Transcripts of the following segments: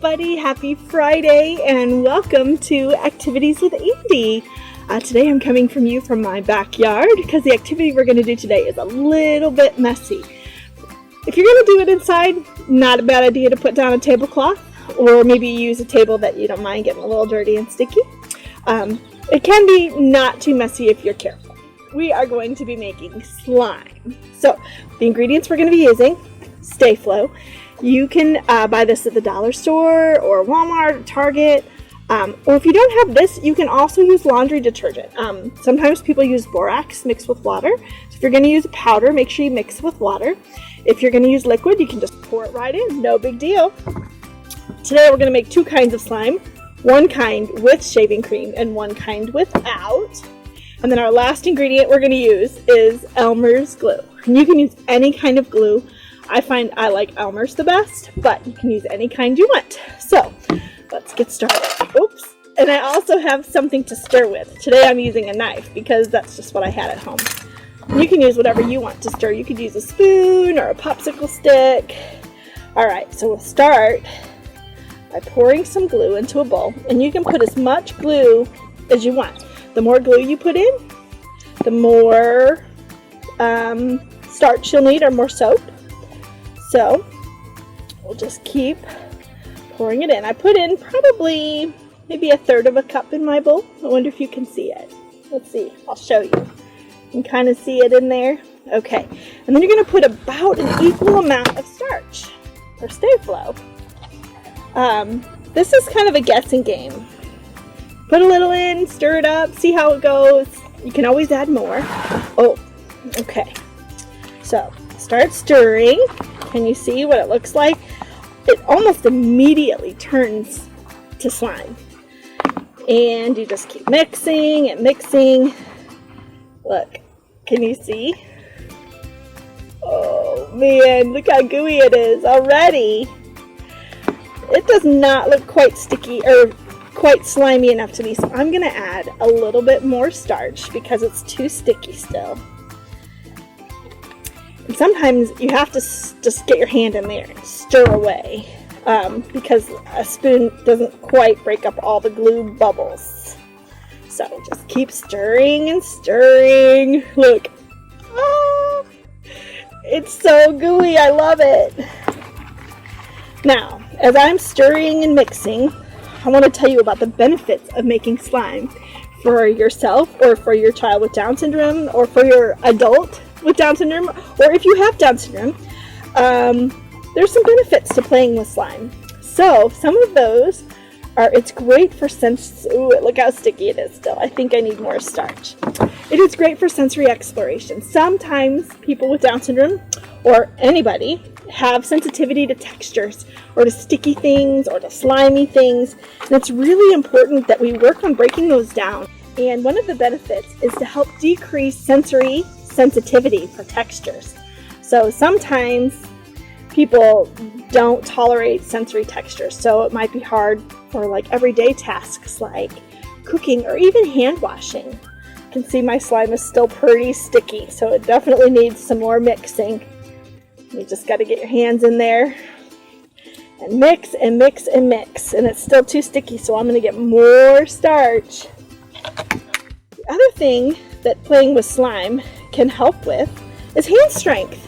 everybody, happy Friday and welcome to Activities with Andi. Today I'm coming from you from my backyard because the activity we're going to do today is a little bit messy. If you're going to do it inside, not a bad idea to put down a tablecloth or maybe use a table that you don't mind getting a little dirty and sticky. It can be not too messy if you're careful. We are going to be making slime. So the ingredients we're going to be using, Stay Flow. You can buy this at the dollar store or Walmart or Target. Or if you don't have this, you can also use laundry detergent. Sometimes people use borax mixed with water. So if you're going to use powder, make sure you mix it with water. If you're going to use liquid, you can just pour it right in. No big deal. Today we're going to make two kinds of slime. One kind with shaving cream and one kind without. And then our last ingredient we're going to use is Elmer's glue. And you can use any kind of glue. I find I like Elmer's the best, but you can use any kind you want. So let's get started. Oops. And I also have something to stir with. Today I'm using a knife because that's just what I had at home. You can use whatever you want to stir. You could use a spoon or a popsicle stick. Alright, so we'll start by pouring some glue into a bowl. And you can put as much glue as you want. The more glue you put in, the more starch you'll need or more soap. So we'll just keep pouring it in. I put in probably maybe 1/3 of a cup in my bowl. I wonder if you can see it. Let's see. I'll show you. You can kind of see it in there. Okay. And then you're going to put about an equal amount of starch or Stay Flow. This is kind of a guessing game. Put a little in, stir it up, see how it goes. You can always add more. Oh, okay. So start stirring. Can you see what it looks like? It almost immediately turns to slime. And you just keep mixing and mixing. Look, can you see? Oh man, look how gooey it is already. It does not look quite sticky or quite slimy enough to be, so I'm going to add a little bit more starch because it's too sticky still. And sometimes you have to just get your hand in there and stir away because a spoon doesn't quite break up all the glue bubbles. So just keep stirring and stirring. Look. Oh, it's so gooey. I love it. Now, as I'm stirring and mixing, I want to tell you about the benefits of making slime for yourself or for your child with Down syndrome or for your adult with Down syndrome, or if you have Down syndrome. There's some benefits to playing with slime. So some of those are, it's great for ooh, look how sticky it is still. I think I need more starch. It is great for sensory exploration. Sometimes people with Down syndrome or anybody have sensitivity to textures or to sticky things or to slimy things, and it's really important that we work on breaking those down. And one of the benefits is to help decrease sensory sensitivity for textures. So sometimes people don't tolerate sensory textures, so it might be hard for like everyday tasks like cooking or even hand washing. You can see my slime is still pretty sticky, so it definitely needs some more mixing. You just got to get your hands in there and mix and mix and mix. And it's still too sticky, so I'm going to get more starch. The other thing that playing with slime can help with is hand strength.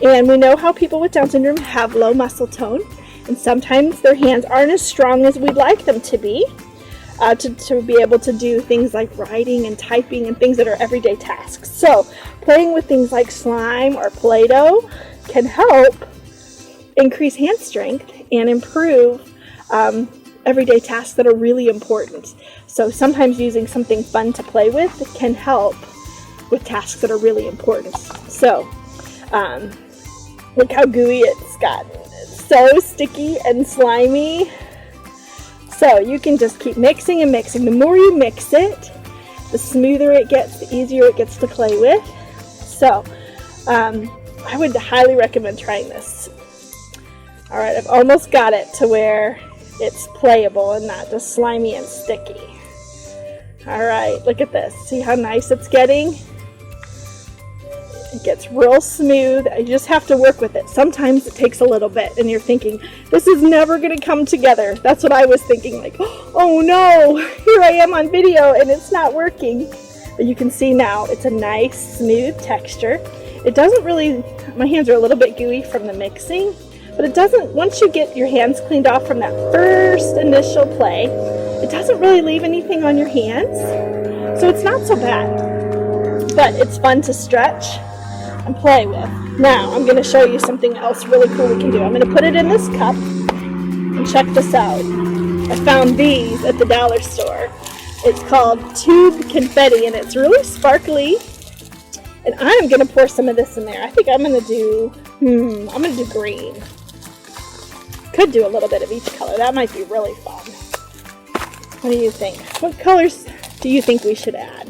And we know how people with Down syndrome have low muscle tone. And sometimes their hands aren't as strong as we'd like them to be. To be able to do things like writing and typing and things that are everyday tasks. So playing with things like slime or Play-Doh can help increase hand strength and improve everyday tasks that are really important. So sometimes using something fun to play with can help with tasks that are really important. So look how gooey it's gotten. It's so sticky and slimy. So you can just keep mixing and mixing. The more you mix it, the smoother it gets, the easier it gets to play with. So I would highly recommend trying this. Alright, I've almost got it to where it's playable and not just slimy and sticky. Alright, look at this. See how nice it's getting? It gets real smooth. You just have to work with it. Sometimes it takes a little bit and you're thinking, this is never going to come together. That's what I was thinking, like, oh no, here I am on video and it's not working. But you can see now it's a nice smooth texture. It doesn't really, my hands are a little bit gooey from the mixing, but it doesn't, once you get your hands cleaned off from that first initial play, it doesn't really leave anything on your hands. So it's not so bad, but it's fun to stretch and play with. Now I'm going to show you something else really cool we can do. I'm going to put it in this cup and check this out. I found these at the dollar store. It's called Tube Confetti and it's really sparkly. And I'm going to pour some of this in there. I think I'm going to do, green. Could do a little bit of each color. That might be really fun. What do you think? What colors do you think we should add?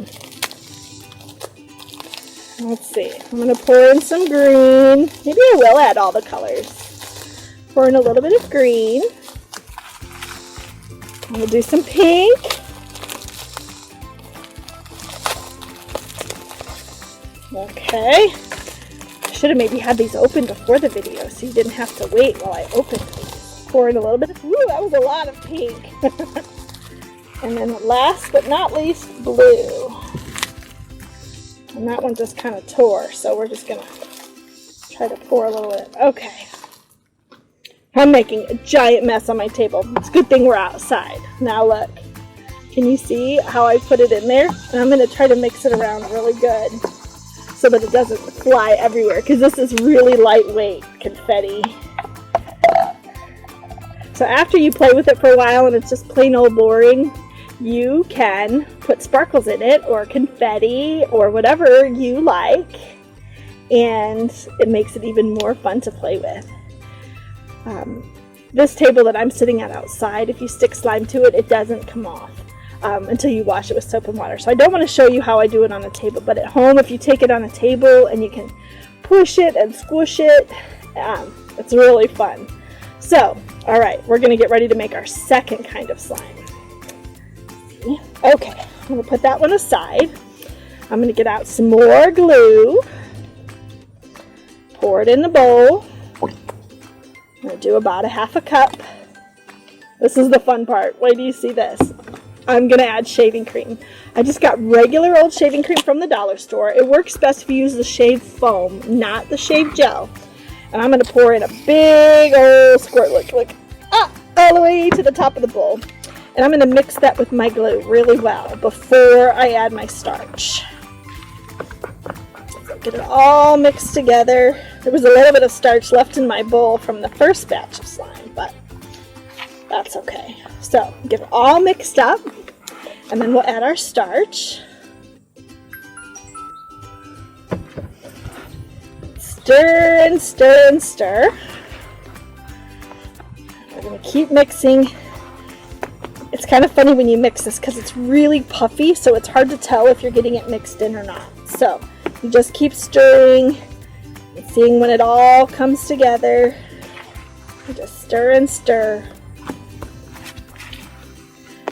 Let's see. I'm going to pour in some green. Maybe I will add all the colors. Pour in a little bit of green. I'm going to do some pink. Okay. I should have maybe had these open before the video so you didn't have to wait while I opened these. Pour in a little bit of, ooh, that was a lot of pink. And then last but not least, blue. And that one just kind of tore, so we're just gonna try to pour a little bit. Okay. I'm making a giant mess on my table. It's a good thing we're outside. Now look. Can you see how I put it in there? And I'm gonna try to mix it around really good so that it doesn't fly everywhere, because this is really lightweight confetti. So after you play with it for a while and it's just plain old boring, you can put sparkles in it or confetti or whatever you like, and it makes it even more fun to play with. This table that I'm sitting at outside, if you stick slime to it, it doesn't come off until you wash it with soap and water. So I don't want to show you how I do it on a table, but at home, if you take it on a table and you can push it and squish it, it's really fun. So, all right, we're going to get ready to make our second kind of slime. Okay, I'm going to put that one aside. I'm going to get out some more glue. Pour it in the bowl. I'm going to do about a half a cup. This is the fun part. Wait till you see this. I'm going to add shaving cream. I just got regular old shaving cream from the dollar store. It works best if you use the shave foam, not the shave gel. And I'm going to pour in a big old squirt, look, all the way to the top of the bowl. And I'm going to mix that with my glue really well before I add my starch. So get it all mixed together. There was a little bit of starch left in my bowl from the first batch of slime, but that's okay. So get it all mixed up, and then we'll add our starch. Stir and stir and stir. We're going to keep mixing. It's kind of funny when you mix this because it's really puffy, so it's hard to tell if you're getting it mixed in or not. So you just keep stirring and seeing when it all comes together. You just stir and stir.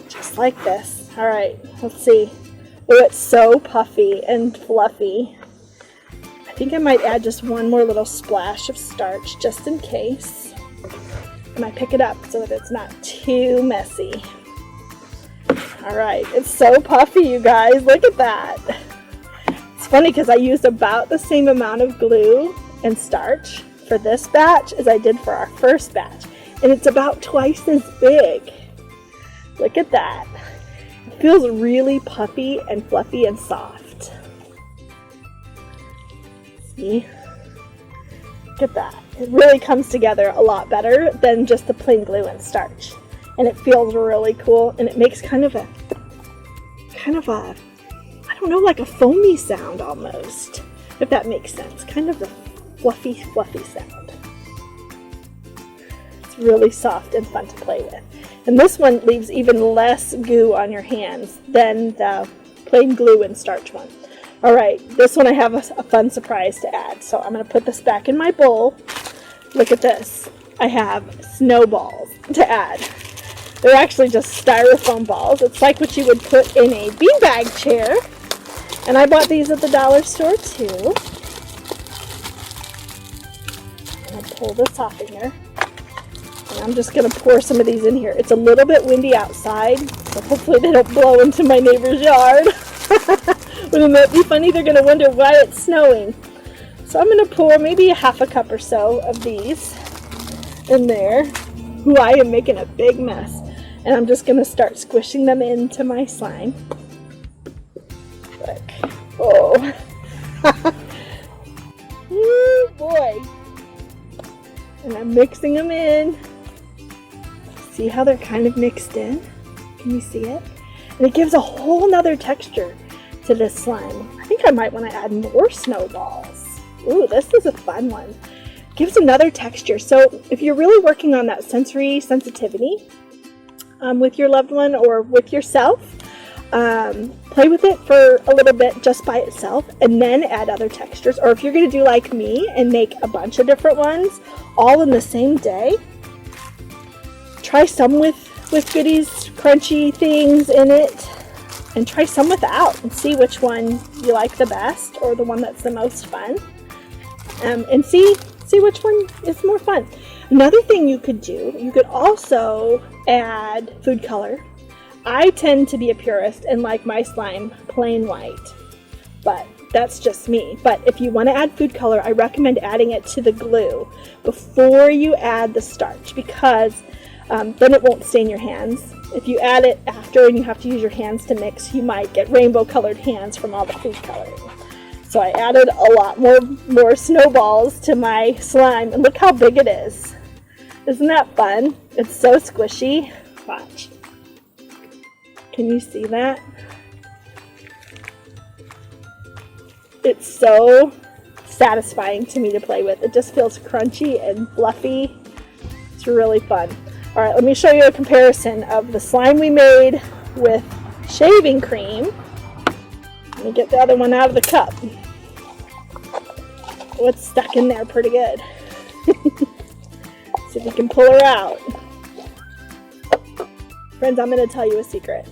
Just like this. All right, let's see. Oh, it's so puffy and fluffy. I think I might add just one more little splash of starch just in case. And I pick it up so that it's not too messy. All right, it's so puffy, you guys. Look at that. It's funny because I used about the same amount of glue and starch for this batch as I did for our first batch. And it's about twice as big. Look at that. It feels really puffy and fluffy and soft. See? Look at that. It really comes together a lot better than just the plain glue and starch. And it feels really cool, and it makes kind of a, I don't know, like a foamy sound almost, if that makes sense. Kind of a fluffy sound. It's really soft and fun to play with. And this one leaves even less goo on your hands than the plain glue and starch one. All right, this one I have a fun surprise to add. So I'm going to put this back in my bowl. Look at this. I have snowballs to add. They're actually just styrofoam balls. It's like what you would put in a beanbag chair. And I bought these at the dollar store too. pull the softener. And I'm just going to pour some of these in here. It's a little bit windy outside, so hopefully they don't blow into my neighbor's yard. Wouldn't that be funny? They're going to wonder why it's snowing. So I'm going to pour maybe a half a cup or so of these in there. Ooh, I am making a big mess. And I'm just going to start squishing them into my slime. Look. Oh. Ooh, boy. And I'm mixing them in. See how they're kind of mixed in? Can you see it? And it gives a whole nother texture to this slime. I think I might want to add more snowballs. Ooh, this is a fun one. Gives another texture. So if you're really working on that sensory sensitivity with your loved one or with yourself, play with it for a little bit just by itself and then add other textures. Or if you're going to do like me and make a bunch of different ones all in the same day, try some with goodies, crunchy things in it, and try some without and see which one you like the best or the one that's the most fun, and see which one is more fun. Another thing you could do, you could also add food color. I tend to be a purist and like my slime plain white, but that's just me. But if you want to add food color, I recommend adding it to the glue before you add the starch, because then it won't stain your hands. If you add it after and you have to use your hands to mix, you might get rainbow colored hands from all the food coloring. So I added a lot more snowballs to my slime, and look how big it is. Isn't that fun? It's so squishy. Watch. Can you see that? It's so satisfying to me to play with. It just feels crunchy and fluffy. It's really fun. All right, let me show you a comparison of the slime we made with shaving cream. Let me get the other one out of the cup. Oh, it's stuck in there pretty good. See if we can pull her out. Friends, I'm going to tell you a secret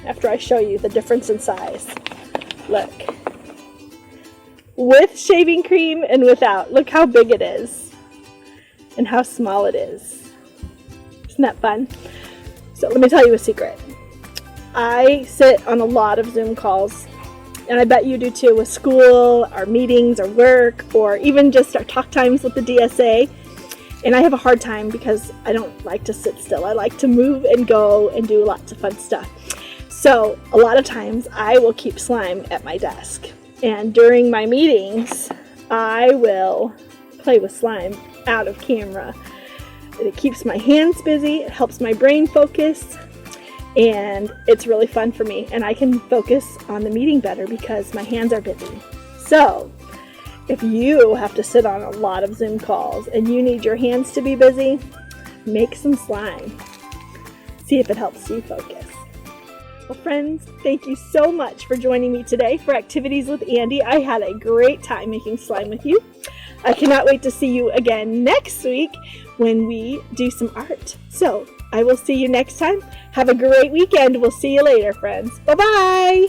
after I show you the difference in size. Look. With shaving cream and without. Look how big it is. And how small it is. Isn't that fun? So let me tell you a secret. I sit on a lot of Zoom calls, and I bet you do too, with school, our meetings, or work, or even just our talk times with the DSA. And I have a hard time because I don't like to sit still. I like to move and go and do lots of fun stuff. So a lot of times I will keep slime at my desk. And during my meetings, I will play with slime out of camera. It keeps my hands busy, it helps my brain focus, and it's really fun for me. And I can focus on the meeting better because my hands are busy. So if you have to sit on a lot of Zoom calls and you need your hands to be busy, make some slime. See if it helps you focus. Well, friends, thank you so much for joining me today for Activities with Andi. I had a great time making slime with you. I cannot wait to see you again next week when we do some art. So I will see you next time. Have a great weekend. We'll see you later, friends. Bye-bye.